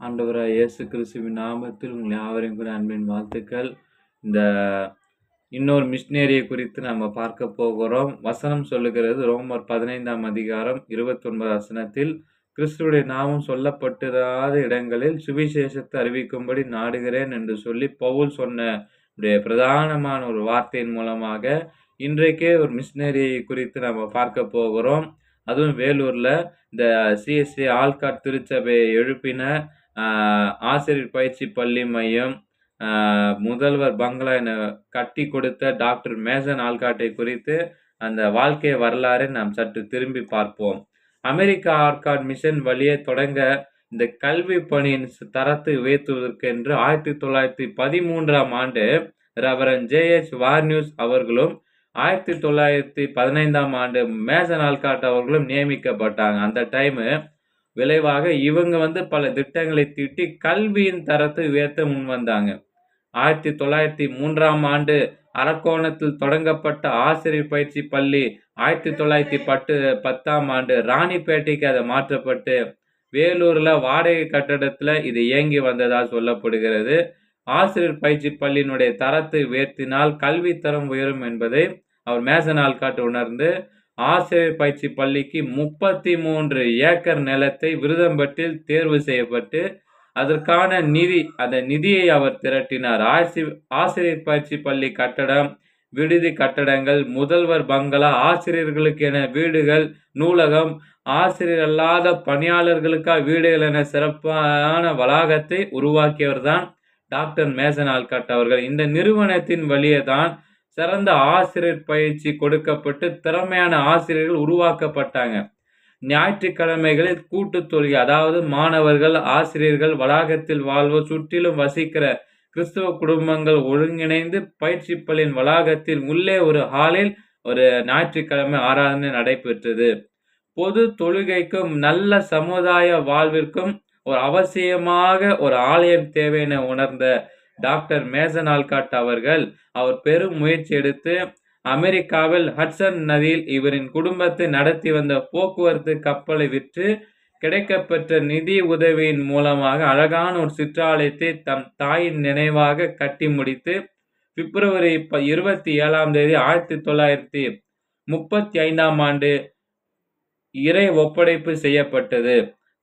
ஆண்டவராய் இயேசு கிறிஸ்துவின் நாமத்தில் உங்கள் யாவரையும் கூட அன்பின் வாழ்த்துக்கள். இந்த இன்னொரு மிஷினரியை குறித்து நம்ம பார்க்க போகிறோம். வசனம் சொல்லுகிறது ரோமர் 15ஆம் அதிகாரம் 29 வசனத்தில், கிறிஸ்துவுடைய நாமம் சொல்லப்பட்டிராத இடங்களில் சுவிசேஷத்தை அறிவிக்கும்படி நாடுகிறேன் என்று சொல்லி பவுல் சொன்ன பிரதானமான ஒரு வார்த்தையின் மூலமாக இன்றைக்கே ஒரு மிஷினரியை குறித்து நம்ம பார்க்க போகிறோம். அதுவும் வேலூர்ல இந்த சிஎஸ்ஐ ஆல்காட் திருச்சபையை எழுப்பின ஆசிரியர் பயிற்சி பள்ளி மையம், முதல்வர் பங்களா என கட்டி கொடுத்த டாக்டர் மேசன் ஆல்காட்டை குறித்து அந்த வாழ்க்கை வரலாறை நாம் சற்று திரும்பி பார்ப்போம். அமெரிக்கா ஆல்காட் மிஷன் வழியே தொடங்க இந்த கல்வி பணியின் தரத்தை உயர்த்துவதற்கென்று 1913ஆம் ஆண்டு ரெவரண்ட் ஜே.எச். வார்னியூஸ் அவர்களும் 1915ஆம் ஆண்டு மேசன் ஆல்காட் அவர்களும் நியமிக்கப்பட்டாங்க. அந்த டைமு விளைவாக இவங்க பல திட்டங்களை தீட்டி கல்வியின் தரத்தை உயர்த்த முன்வந்தாங்க. 1903ஆம் ஆண்டு அரக்கோணத்தில் தொடங்கப்பட்ட ஆசிரியர் பயிற்சி பள்ளி 1910ஆம் ஆண்டு ராணிப்பேட்டைக்கு அதை மாற்றப்பட்டு வேலூர்ல வாடகை கட்டடத்துல இது இயங்கி வந்ததா சொல்லப்படுகிறது. ஆசிரியர் பயிற்சி பள்ளியினுடைய தரத்தை உயர்த்தினால் கல்வி தரம் உயரும் என்பதை அவர் மேசன் ஆல்காட் உணர்ந்து ஆசிரியர் பயிற்சி பள்ளிக்கு 33 ஏக்கர் நிலத்தை விருதம்பட்டில் தேர்வு செய்யப்பட்டு அதற்கான அந்த நிதியை அவர் திரட்டினார். ஆசிரியர் பயிற்சி பள்ளி கட்டடம், விடுதி கட்டடங்கள், முதல்வர் பங்களா, ஆசிரியர்களுக்கு என வீடுகள், நூலகம், ஆசிரியர் அல்லாத பணியாளர்களுக்காக வீடுகள் என சிறப்பான வளாகத்தை உருவாக்கியவர் தான் டாக்டர் மேசன் ஆல்காட் அவர்கள். இந்த நிறுவனத்தின் வழியே தான் சிறந்த ஆசிரியர் பயிற்சி கொடுக்கப்பட்டு திறமையான ஆசிரியர்கள் உருவாக்கப்பட்டாங்க. ஞாயிற்றுக்கிழமைகளில் கூட்டு தொழுகை, அதாவது மாணவர்கள், ஆசிரியர்கள், வளாகத்தில் வாழ்வோர், சுற்றிலும் வசிக்கிற கிறிஸ்தவ குடும்பங்கள் ஒருங்கிணைந்து பயிற்சி பள்ளியின் வளாகத்தில் உள்ளே ஒரு ஹாலில் ஒரு ஞாயிற்றுக்கிழமை ஆராதனை நடைபெற்றது. பொது தொழுகைக்கும் நல்ல சமுதாய வாழ்விற்கும் ஒரு அவசியமாக ஒரு ஆலயம் தேவை என உணர்ந்த டாக்டர் மேசன் ஆல்காட் அவர்கள் அவர் பெரும் முயற்சி எடுத்து அமெரிக்காவில் ஹட்சன் நதியில் இவரின் குடும்பத்தை நடத்தி வந்த போக்குவரத்து கப்பலை விற்று கிடைக்கப்பெற்ற நிதி உதவியின் மூலமாக அழகான ஒரு சிற்றாலயத்தை தம் தாயின் நினைவாக கட்டி முடித்து பிப்ரவரி 27ஆம் தேதி 1935ஆம் ஆண்டு இறை ஒப்படைப்பு செய்யப்பட்டது.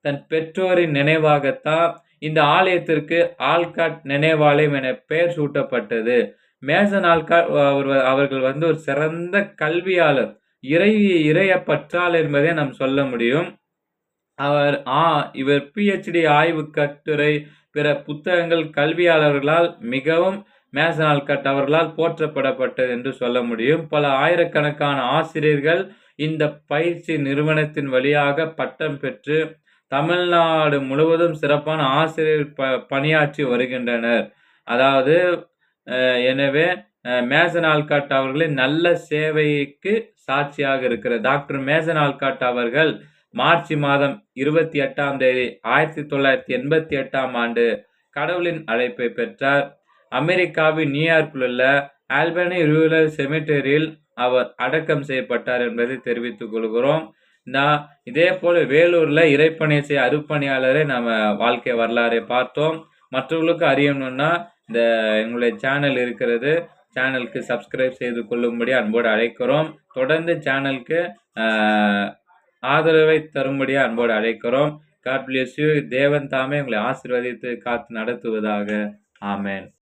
தன் பெற்றோரின் நினைவாகத்தான் இந்த ஆலயத்திற்கு ஆல்காட் நினைவாலயம் என பெயர் சூட்டப்பட்டது. மேசன் ஆல்காட் அவர்கள் ஒரு சிறந்த கல்வியாளர், இறைய பற்றாளர் என்பதை நாம் சொல்ல முடியும். இவர் PhD ஆய்வு கட்டுரை, பிற புத்தகங்கள் கல்வியாளர்களால் மிகவும் மேசன் ஆல்காட் அவர்களால் போற்றப்படப்பட்டது என்று சொல்ல முடியும். பல ஆயிரக்கணக்கான ஆசிரியர்கள் இந்த பயிற்சி நிறுவனத்தின் வழியாக பட்டம் பெற்று தமிழ்நாடு முழுவதும் சிறப்பான ஆசிரியர் பணியாற்றி வருகின்றனர். அதாவது எனவே மேசன் ஆல்காட் அவர்களின் நல்ல சேவைக்கு சாட்சியாக இருக்கிற டாக்டர் மேசன் ஆல்காட் அவர்கள் மார்ச் மாதம் 28ஆம் தேதி 1988ஆம் ஆண்டு கடவுளின் அழைப்பை பெற்றார். அமெரிக்காவின் நியூயார்க்கில் உள்ள ஆல்பனி ரூரல் செமிட்டரியில் அவர் அடக்கம் செய்யப்பட்டார் என்பதை தெரிவித்துக் கொள்கிறோம். இதே போல வேலூர்ல இறைப்பணி செய்ய அருப்பணியாளரை நம்ம வாழ்க்கை வரலாறை பார்த்தோம். மற்றவர்களுக்கு அறியணும்னா இந்த எங்களுடைய சேனல் இருக்கிறது. சேனலுக்கு சப்ஸ்கிரைப் செய்து கொள்ளும்படி அன்போடு அழைக்கிறோம். தொடர்ந்து சேனலுக்கு ஆதரவை தரும்படி அன்போடு அழைக்கிறோம். God bless you. தேவன் தாமே உங்களை ஆசீர்வதித்து காத்து நடத்துவதாக. ஆமென்.